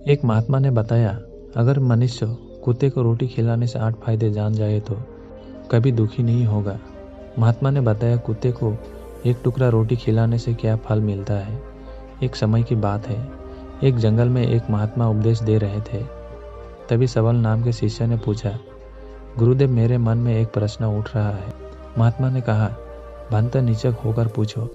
एक महात्मा ने बताया, अगर मनुष्य कुत्ते को रोटी खिलाने से 8 फायदे जान जाए तो कभी दुखी नहीं होगा। महात्मा ने बताया, कुत्ते को एक टुकड़ा रोटी खिलाने से क्या फल मिलता है। एक समय की बात है, एक जंगल में एक महात्मा उपदेश दे रहे थे। तभी सबल नाम के शिष्य ने पूछा, गुरुदेव, मेरे मन में एक प्रश्न उठ रहा है। महात्मा ने कहा, भंत निचक होकर पूछो,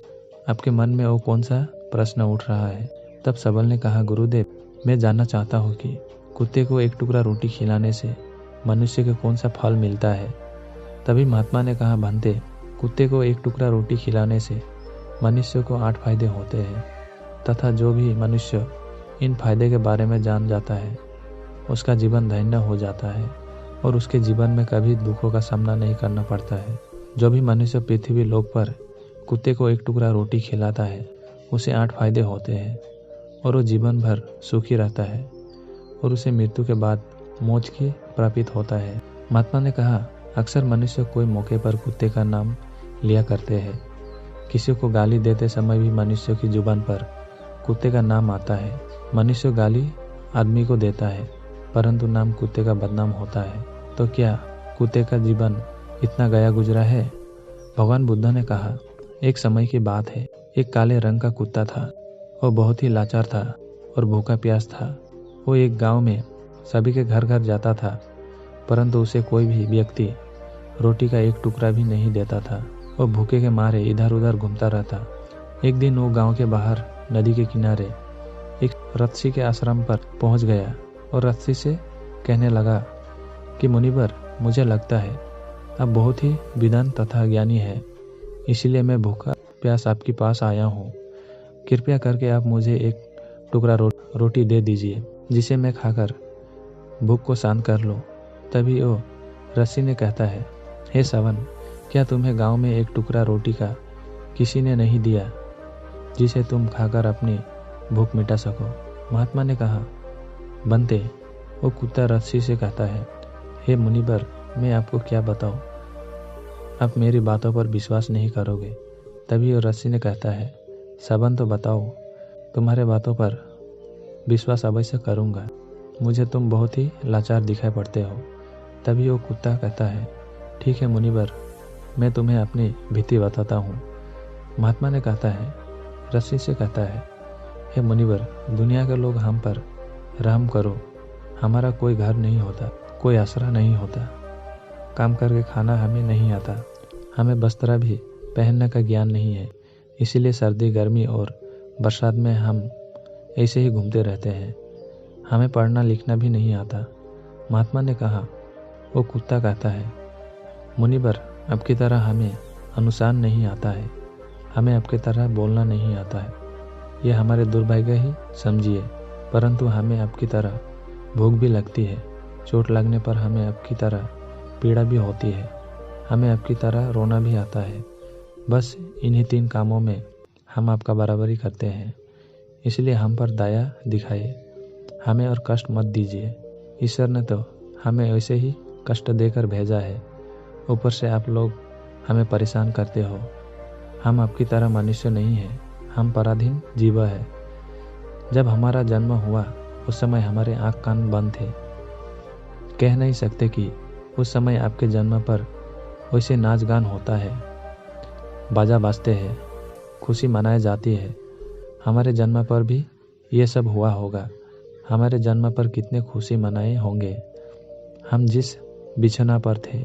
आपके मन में वो कौन सा प्रश्न उठ रहा है। तब सबल ने कहा, गुरुदेव, मैं जानना चाहता हूँ कि कुत्ते को एक टुकड़ा रोटी खिलाने से मनुष्य को कौन सा फल मिलता है। तभी महात्मा ने कहा, भंते, कुत्ते को एक टुकड़ा रोटी खिलाने से मनुष्य को 8 फायदे होते हैं तथा जो भी मनुष्य इन फायदे के बारे में जान जाता है उसका जीवन धन्य हो जाता है और उसके जीवन में कभी दुखों का सामना नहीं करना पड़ता है। जो भी मनुष्य पृथ्वी लोक पर कुत्ते को एक टुकड़ा रोटी खिलाता है उसे 8 फायदे होते हैं और वो जीवन भर सुखी रहता है और उसे मृत्यु के बाद मोक्ष की प्राप्त होता है। महात्मा ने कहा, अक्सर मनुष्य कोई मौके पर कुत्ते का नाम लिया करते हैं। किसी को गाली देते समय भी मनुष्य की जुबान पर कुत्ते का नाम आता है। मनुष्य गाली आदमी को देता है परंतु नाम कुत्ते का बदनाम होता है। तो क्या कुत्ते का जीवन इतना गया गुजरा है? भगवान बुद्ध ने कहा, एक समय की बात है, एक काले रंग का कुत्ता था। वो बहुत ही लाचार था और भूखा प्यास था। वो एक गांव में सभी के घर घर जाता था परंतु उसे कोई भी व्यक्ति रोटी का एक टुकड़ा भी नहीं देता था। वो भूखे के मारे इधर उधर घूमता रहता। एक दिन वो गांव के बाहर नदी के किनारे एक रत्सी के आश्रम पर पहुंच गया और रत्सी से कहने लगा कि मुनिवर, मुझे लगता है आप बहुत ही विद्वान तथा ज्ञानी है, इसलिए मैं भूखा प्यास आपके पास आया हूँ। कृपया करके आप मुझे एक टुकड़ा रोटी दे दीजिए जिसे मैं खाकर भूख को शांत कर लूँ। तभी वो रस्सी ने कहता है, हे सावन, क्या तुम्हें गांव में एक टुकड़ा रोटी का किसी ने नहीं दिया जिसे तुम खाकर अपनी भूख मिटा सको? महात्मा ने कहा, बनते, वो कुत्ता रस्सी से कहता है, हे मुनिवर, मैं आपको क्या बताऊं, आप मेरी बातों पर विश्वास नहीं करोगे। तभी वो रस्सी ने कहता है, सावन, तो बताओ, तुम्हारे बातों पर विश्वास अवश्य करूंगा, मुझे तुम बहुत ही लाचार दिखाई पड़ते हो। तभी वो कुत्ता कहता है, ठीक है मुनिवर, मैं तुम्हें अपनी भीति बताता हूँ। महात्मा ने कहता है, रस्सी से कहता है, हे मुनिवर, दुनिया के लोग हम पर रहम करो, हमारा कोई घर नहीं होता, कोई आसरा नहीं होता, काम करके खाना हमें नहीं आता, हमें वस्त्र भी पहनने का ज्ञान नहीं है, इसीलिए सर्दी गर्मी और बरसात में हम ऐसे ही घूमते रहते हैं, हमें पढ़ना लिखना भी नहीं आता। महात्मा ने कहा, वो कुत्ता कहता है, मुनिवर, आपकी तरह हमें अनुसान नहीं आता है, हमें आपकी तरह बोलना नहीं आता है, ये हमारे दुर्भाग्य ही समझिए, परंतु हमें आपकी तरह भूख भी लगती है, चोट लगने पर हमें आपकी तरह पीड़ा भी होती है, हमें आपकी तरह रोना भी आता है। बस इन्हीं 3 कामों में हम आपका बराबरी करते हैं, इसलिए हम पर दया दिखाइए, हमें और कष्ट मत दीजिए। ईश्वर ने तो हमें ऐसे ही कष्ट देकर भेजा है, ऊपर से आप लोग हमें परेशान करते हो। हम आपकी तरह मनुष्य नहीं हैं, हम पराधीन जीव है। जब हमारा जन्म हुआ उस समय हमारे आँख कान बंद थे, कह नहीं सकते कि उस समय आपके जन्म पर वैसे नाच गान होता है, बाजा बाजते हैं, खुशी मनाई जाती है। हमारे जन्म पर भी ये सब हुआ होगा, हमारे जन्म पर कितने खुशी मनाए होंगे। हम जिस बिछौना पर थे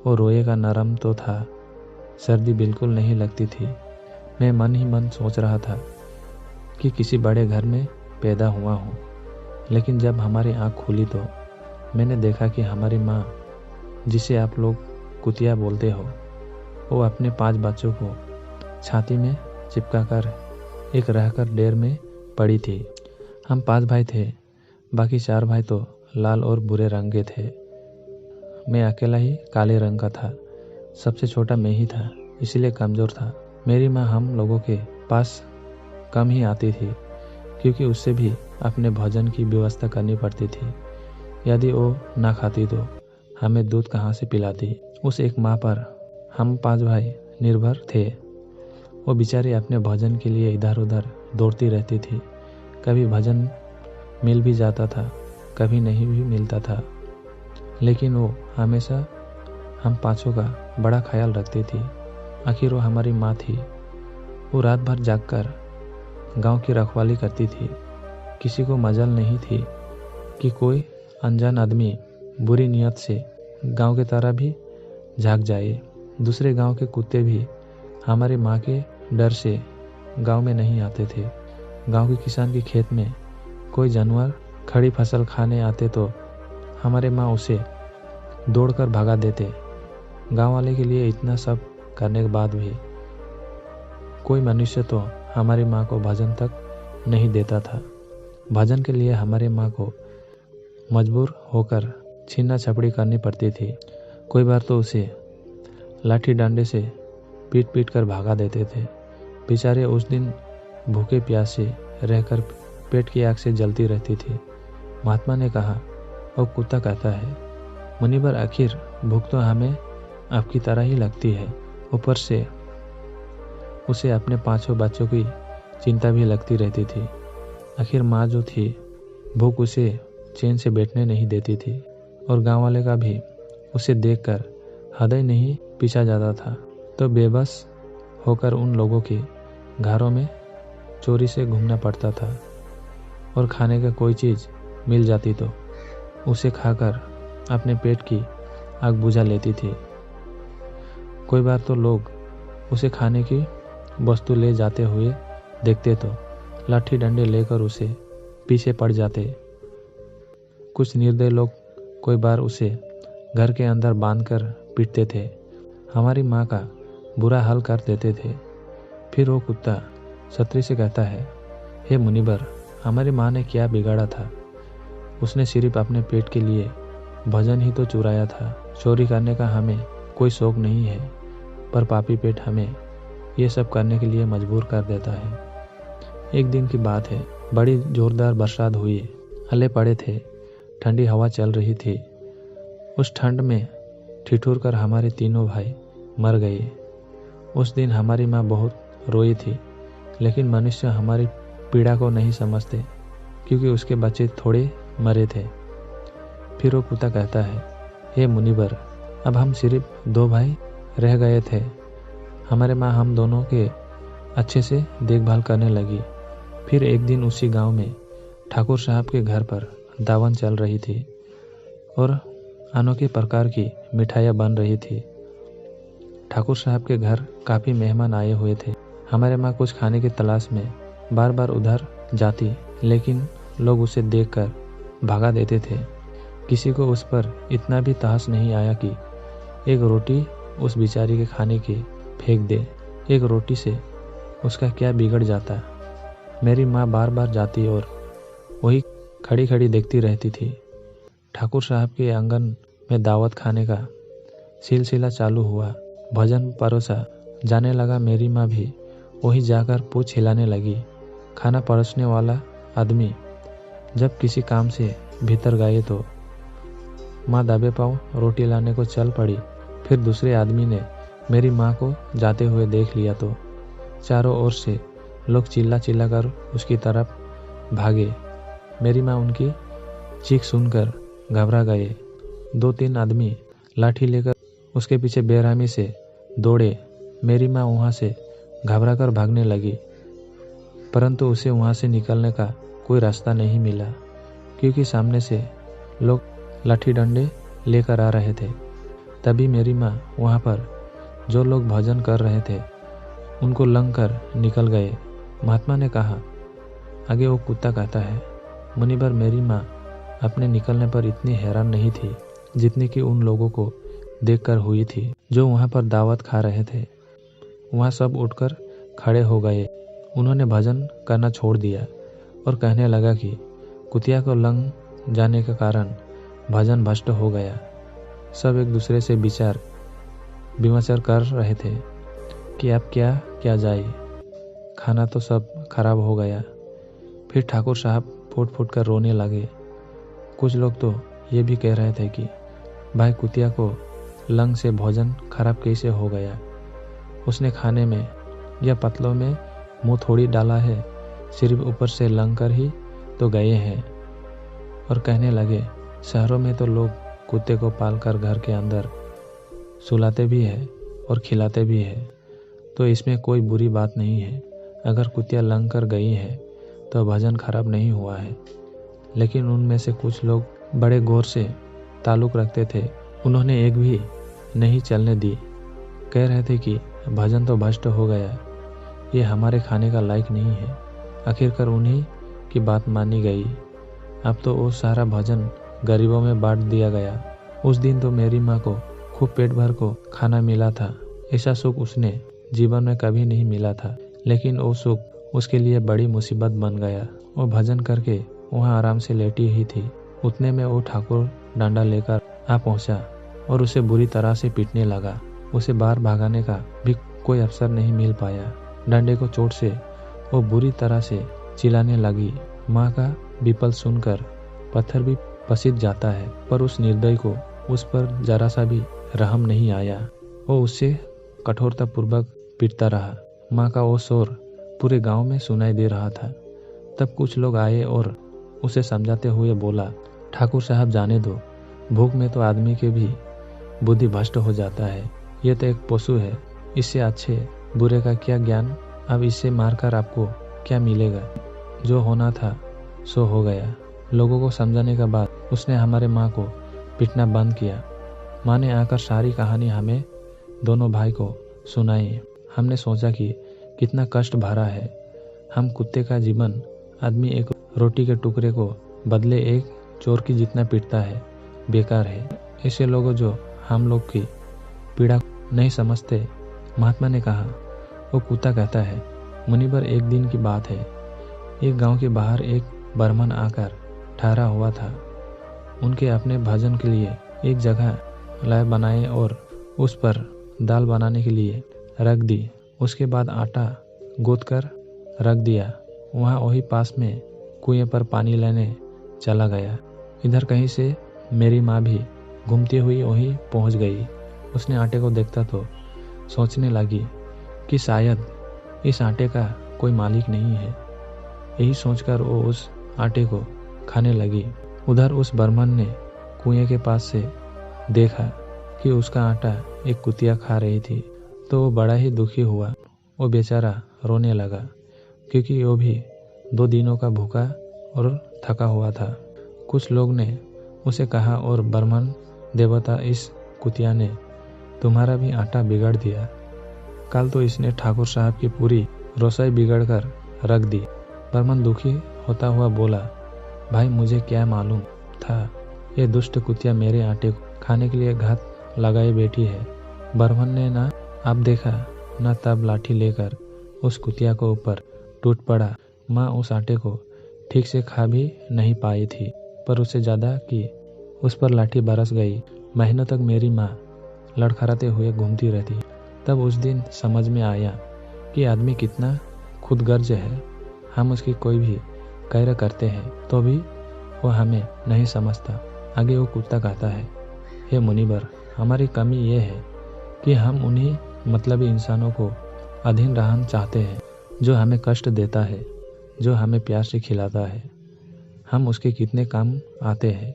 वो रोए का नरम तो था, सर्दी बिल्कुल नहीं लगती थी। मैं मन ही मन सोच रहा था कि किसी बड़े घर में पैदा हुआ हूँ, लेकिन जब हमारी आँख खुली तो मैंने देखा कि हमारी माँ, जिसे आप लोग कुतिया बोलते हो, वो अपने 5 बच्चों को छाती में चिपकाकर एक रहकर डेर में पड़ी थी। हम 5 भाई थे, बाकी 4 भाई तो लाल और भूरे रंग के थे, मैं अकेला ही काले रंग का था। सबसे छोटा मैं ही था, इसलिए कमज़ोर था। मेरी माँ हम लोगों के पास कम ही आती थी क्योंकि उससे भी अपने भोजन की व्यवस्था करनी पड़ती थी। यदि वो ना खाती तो हमें दूध कहाँ से पिलाती। उस एक माँ पर हम 5 भाई निर्भर थे। वो बेचारी अपने भोजन के लिए इधर उधर दौड़ती रहती थी। कभी भोजन मिल भी जाता था, कभी नहीं भी मिलता था, लेकिन वो हमेशा हम पांचों का बड़ा ख्याल रखती थी। आखिर वो हमारी माँ थी। वो रात भर जागकर गांव की रखवाली करती थी। किसी को मजाल नहीं थी कि कोई अनजान आदमी बुरी नियत से गांव की तरह भी झांक जाए। दूसरे गांव के कुत्ते भी हमारी माँ के डर से गांव में नहीं आते थे। गांव के किसान के खेत में कोई जानवर खड़ी फसल खाने आते तो हमारे माँ उसे दौड़कर भगा देते। गांव वाले के लिए इतना सब करने के बाद भी कोई मनुष्य तो हमारी माँ को भजन तक नहीं देता था। भजन के लिए हमारी माँ को मजबूर होकर छीना छपड़ी करनी पड़ती थी। कोई बार तो उसे लाठी डंडे से पीट पीट कर भगा देते थे। बेचारे उस दिन भूखे प्यासे रहकर पेट की आग से जलती रहती थी। महात्मा ने कहा, और कुत्ता कहता है, मुनिवर आखिर भूख तो हमें आपकी तरह ही लगती है, ऊपर से उसे अपने पांचों बच्चों की चिंता भी लगती रहती थी। आखिर माँ जो थी भूख उसे चैन से बैठने नहीं देती थी, और गांव वाले का भी उसे देखकर हृदय नहीं पीछा जाता था। तो बेबस होकर उन लोगों के घरों में चोरी से घूमना पड़ता था, और खाने का कोई चीज़ मिल जाती तो उसे खाकर अपने पेट की आग बुझा लेती थी। कोई बार तो लोग उसे खाने की वस्तु ले जाते हुए देखते तो लाठी डंडे लेकर उसे पीछे पड़ जाते। कुछ निर्दय लोग कोई बार उसे घर के अंदर बांधकर पीटते थे, हमारी माँ का बुरा हाल कर देते थे। फिर वो कुत्ता छतरी से कहता है, हे मुनिवर, हमारी माँ ने क्या बिगाड़ा था? उसने सिर्फ अपने पेट के लिए भजन ही तो चुराया था। चोरी करने का हमें कोई शौक नहीं है, पर पापी पेट हमें ये सब करने के लिए मजबूर कर देता है। एक दिन की बात है, बड़ी जोरदार बरसात हुई। हले पड़े थे, ठंडी हवा चल रही थी। उस ठंड में ठिठुर कर हमारे तीनों भाई मर गए। उस दिन हमारी माँ बहुत रोई थी, लेकिन मनुष्य हमारी पीड़ा को नहीं समझते, क्योंकि उसके बच्चे थोड़े मरे थे। फिर वो कुत्ता कहता है, हे मुनिवर, अब हम सिर्फ 2 भाई रह गए थे। हमारे माँ हम दोनों के अच्छे से देखभाल करने लगी। फिर एक दिन उसी गांव में ठाकुर साहब के घर पर दावत चल रही थी और अनोखे प्रकार की मिठाइयाँ बन रही थी। ठाकुर साहब के घर काफ़ी मेहमान आए हुए थे। हमारे माँ कुछ खाने की तलाश में बार बार उधर जाती, लेकिन लोग उसे देखकर भगा देते थे। किसी को उस पर इतना भी तहस नहीं आया कि एक रोटी उस बेचारी के खाने की फेंक दे। एक रोटी से उसका क्या बिगड़ जाता। मेरी माँ बार बार जाती और वही खड़ी खड़ी देखती रहती थी। ठाकुर साहब के आंगन में दावत खाने का सिलसिला चालू हुआ। भजन परोसा जाने लगा। मेरी माँ भी वही जाकर पूछ हिलाने लगी। खाना परोसने वाला आदमी जब किसी काम से भीतर गए तो माँ दबे पाँव रोटी लाने को चल पड़ी। फिर दूसरे आदमी ने मेरी माँ को जाते हुए देख लिया तो चारों ओर से लोग चिल्ला चिल्ला कर उसकी तरफ भागे। मेरी माँ उनकी चीख सुनकर घबरा गए। 2-3 आदमी लाठी लेकर उसके पीछे बेरहमी से दौड़े। मेरी माँ वहाँ से घबरा कर भागने लगी, परंतु उसे वहाँ से निकलने का कोई रास्ता नहीं मिला, क्योंकि सामने से लोग लाठी डंडे लेकर आ रहे थे। तभी मेरी माँ वहाँ पर जो लोग भजन कर रहे थे उनको लंघ कर निकल गए। महात्मा ने कहा, आगे वो कुत्ता कहता है, मुनिवर, मेरी माँ अपने निकलने पर इतनी हैरान नहीं थी जितनी कि उन लोगों को देखकर हुई थी जो वहाँ पर दावत खा रहे थे। वहाँ सब उठकर खड़े हो गए। उन्होंने भजन करना छोड़ दिया और कहने लगा कि कुतिया को लंघ जाने के कारण भजन भ्रष्ट हो गया। सब एक दूसरे से विमर्श कर रहे थे कि अब क्या क्या जाए, खाना तो सब खराब हो गया। फिर ठाकुर साहब फूट फूट कर रोने लगे। कुछ लोग तो ये भी कह रहे थे कि भाई कुतिया को लंघ से भोजन खराब कैसे हो गया, उसने खाने में या पतलों में मुंह थोड़ी डाला है, सिर्फ ऊपर से लंघ कर ही तो गए हैं। और कहने लगे, शहरों में तो लोग कुत्ते को पालकर घर के अंदर सुलाते भी है और खिलाते भी है, तो इसमें कोई बुरी बात नहीं है। अगर कुतिया लंघ कर गई है तो भजन खराब नहीं हुआ है। लेकिन उनमें से कुछ लोग बड़े गौर से ताल्लुक़ रखते थे, उन्होंने एक भी नहीं चलने दी। कह रहे थे कि भजन तो भ्रष्ट हो गया, ये हमारे खाने का लायक नहीं है। आखिरकार उन्हीं की बात मानी गई। अब तो वो सारा भजन गरीबों में बांट दिया गया। उस दिन तो मेरी माँ को खूब पेट भर को खाना मिला था। ऐसा सुख उसने जीवन में कभी नहीं मिला था, लेकिन वो सुख उसके लिए बड़ी मुसीबत बन गया। वो भजन करके वहाँ आराम से लेटी ही थी, उतने में वो ठाकुर डंडा लेकर आ पहुँचा और उसे बुरी तरह से पीटने लगा। उसे बाहर भागाने का भी कोई अवसर नहीं मिल पाया। डंडे को चोट से वो बुरी तरह से चिल्लाने लगी। माँ का विपल सुनकर पत्थर भी पसीज जाता है, पर उस निर्दयी को उस पर जरा सा भी रहम नहीं आया। वो उससे कठोरता पूर्वक पीटता रहा। माँ का वो शोर पूरे गांव में सुनाई दे रहा था। तब कुछ लोग आए और उसे समझाते हुए बोला, ठाकुर साहब जाने दो, भूख में तो आदमी के भी बुद्धि भ्रष्ट हो जाता है। ये तो एक पशु है, इससे अच्छे बुरे का क्या ज्ञान। अब इससे मारकर आपको क्या मिलेगा? जो होना था सो हो गया। लोगों को समझाने के बाद उसने हमारे माँ को पीटना बंद किया। माँ ने आकर सारी कहानी हमें दोनों भाई को सुनाई। हमने सोचा कि कितना कष्ट भरा है। हम कुत्ते का जीवन आदमी एक रोटी के टुकड़े को बदले एक चोर की जितना पीटता है, बेकार है। ऐसे लोगों जो हम लोग की पीड़ा नहीं समझते। महात्मा ने कहा, वो कुत्ता कहता है, मुनिवर एक दिन की बात है। एक गांव के बाहर एक ब्राह्मण आकर ठहरा हुआ था। उनके अपने भजन के लिए एक जगह लाए बनाए और उस पर दाल बनाने के लिए रख दी। उसके बाद आटा गूंथ कर रख दिया। वहाँ वही पास में कुएं पर पानी लेने चला गया। इधर कहीं से मेरी माँ भी घूमती हुई वहीं पहुँच गई। उसने आटे को देखता तो सोचने लगी कि शायद इस आटे का कोई मालिक नहीं है। यही सोचकर वो उस आटे को खाने लगी। उधर उस ब्राह्मण ने कुएं के पास से देखा कि उसका आटा एक कुतिया खा रही थी, तो वो बड़ा ही दुखी हुआ। वो बेचारा रोने लगा, क्योंकि वो भी 2 दिनों का भूखा और थका हुआ था। कुछ लोग ने उसे कहा, और ब्राह्मण देवता, इस कुतिया ने तुम्हारा भी आटा बिगाड़ दिया। कल तो इसने ठाकुर साहब की पूरी रसोई बिगड़ कर रख दी। ब्राह्मण दुखी होता हुआ बोला, भाई मुझे क्या मालूम था, ये दुष्ट कुतिया मेरे आटे को खाने के लिए घात लगाए बैठी है। ब्राह्मण ने ना अब देखा ना तब लाठी लेकर उस कुतिया को ऊपर टूट पड़ा। माँ उस आटे को ठीक से खा भी नहीं पाई थी, पर उससे ज़्यादा कि उस पर लाठी बरस गई। महीनों तक मेरी माँ लड़खड़ाते हुए घूमती रहती। तब उस दिन समझ में आया कि आदमी कितना खुदगर्ज है। हम उसकी कोई भी कैर करते हैं तो भी वो हमें नहीं समझता। आगे वो कुत्ता कहता है, हे मुनिवर, हमारी कमी ये है कि हम उन्हीं मतलबी इंसानों को अधीन रहना चाहते हैं, जो हमें कष्ट देता है, जो हमें प्यार से खिलाता है। हम उसके कितने काम आते हैं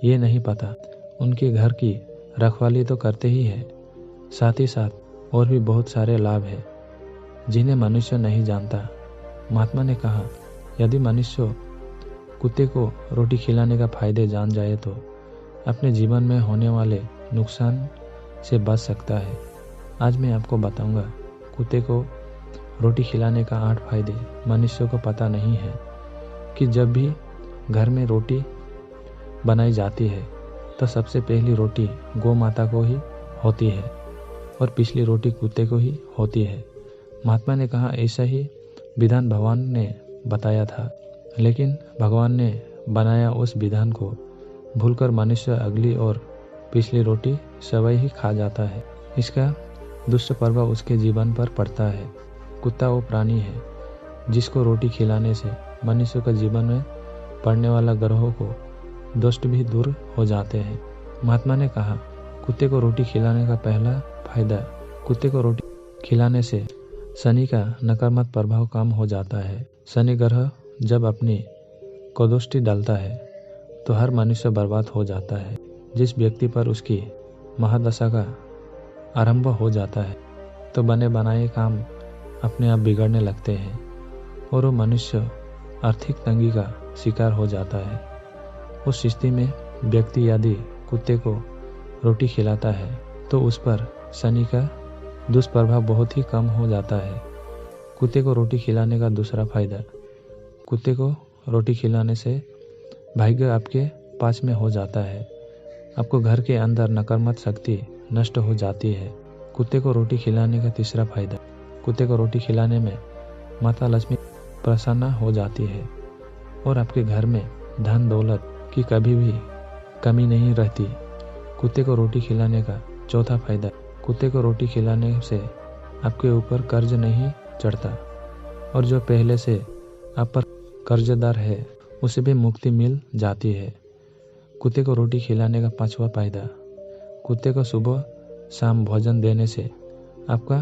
ये नहीं पता। उनके घर की रखवाली तो करते ही है, साथ ही साथ और भी बहुत सारे लाभ हैं जिन्हें मनुष्य नहीं जानता। महात्मा ने कहा, यदि मनुष्य कुत्ते को रोटी खिलाने का फायदे जान जाए तो अपने जीवन में होने वाले नुकसान से बच सकता है। आज मैं आपको बताऊंगा कुत्ते को रोटी खिलाने का 8 फायदे। मनुष्य को पता नहीं है कि जब भी घर में रोटी बनाई जाती है तो सबसे पहली रोटी गौ माता को ही होती है और पिछली रोटी कुत्ते को ही होती है। महात्मा ने कहा, ऐसा ही विधान भगवान ने बताया था, लेकिन भगवान ने बनाया उस विधान को भूलकर मनुष्य अगली और पिछली रोटी सवई ही खा जाता है। इसका दुष्ट प्रभाव उसके जीवन पर पड़ता है। कुत्ता वो प्राणी है जिसको रोटी खिलाने से मनुष्य का जीवन में पड़ने वाला ग्रहों को दुष्ट भी दूर हो जाते हैं। महात्मा ने कहा, कुत्ते को रोटी खिलाने का पहला फायदा, कुत्ते को रोटी खिलाने से शनि का नकारात्मक प्रभाव कम हो जाता है। शनि ग्रह जब अपनी कदुष्टि डालता है तो हर मनुष्य बर्बाद हो जाता है। जिस व्यक्ति पर उसकी महादशा का आरंभ हो जाता है तो बने बनाए काम अपने आप बिगड़ने लगते हैं और वो मनुष्य आर्थिक तंगी का शिकार हो जाता है। उस स्थिति में व्यक्ति यदि कुत्ते को रोटी खिलाता है तो उस पर शनि का दुष्प्रभाव बहुत ही कम हो जाता है। कुत्ते को रोटी खिलाने का दूसरा फायदा, कुत्ते को रोटी खिलाने से भाग्य आपके पास में हो जाता है। आपको घर के अंदर नकारात्मक शक्ति नष्ट हो जाती है। कुत्ते को रोटी खिलाने का तीसरा फायदा, कुत्ते को रोटी खिलाने में माता लक्ष्मी प्रसन्न हो जाती है और आपके घर में धन दौलत की कभी भी कमी नहीं रहती। कुत्ते को रोटी खिलाने का चौथा फायदा, कुत्ते को रोटी खिलाने से आपके ऊपर कर्ज नहीं चढ़ता और जो पहले से आप पर कर्जदार है उसे भी मुक्ति मिल जाती है। कुत्ते को रोटी खिलाने का पांचवा फायदा, कुत्ते को सुबह शाम भोजन देने से आपका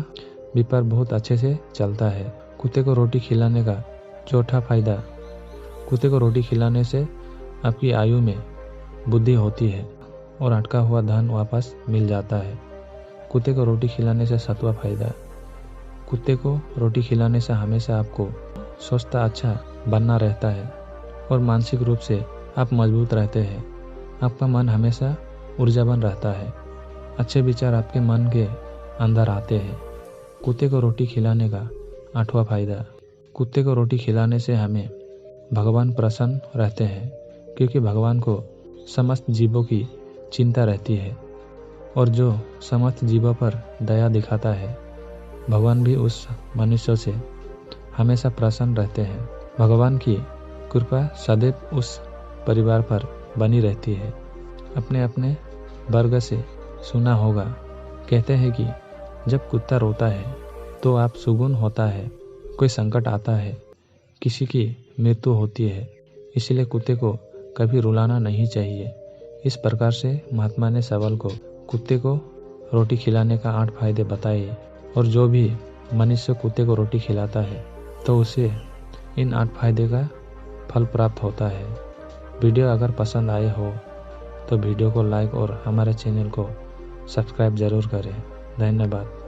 व्यापार बहुत अच्छे से चलता है। कुत्ते को रोटी खिलाने का चौथा फायदा, कुत्ते को रोटी खिलाने से आपकी आयु में बुद्धि होती है और अटका हुआ धन वापस मिल जाता है। कुत्ते को रोटी खिलाने से सातवां फायदा, कुत्ते को रोटी खिलाने से हमेशा आपको स्वस्थ अच्छा बनना रहता है और मानसिक रूप से आप मजबूत रहते हैं। आपका मन हमेशा ऊर्जावान रहता है, अच्छे विचार आपके मन के अंदर आते हैं। कुत्ते को रोटी खिलाने का आठवां फायदा, कुत्ते को रोटी खिलाने से हमें भगवान प्रसन्न रहते हैं क्योंकि भगवान को समस्त जीवों की चिंता रहती है और जो समस्त जीवों पर दया दिखाता है भगवान भी उस मनुष्य से हमेशा प्रसन्न रहते हैं। भगवान की कृपा सदैव उस परिवार पर बनी रहती है। अपने अपने वर्ग से सुना होगा, कहते हैं कि जब कुत्ता रोता है तो आप सुगुन होता है, कोई संकट आता है, किसी की मृत्यु होती है, इसलिए कुत्ते को कभी रुलाना नहीं चाहिए। इस प्रकार से महात्मा ने सवाल को कुत्ते को रोटी खिलाने का 8 फायदे बताए और जो भी मनुष्य कुत्ते को रोटी खिलाता है तो उसे इन 8 फायदे का फल प्राप्त होता है। वीडियो अगर पसंद आए हो तो वीडियो को लाइक और हमारे चैनल को सब्सक्राइब जरूर करें। धन्यवाद।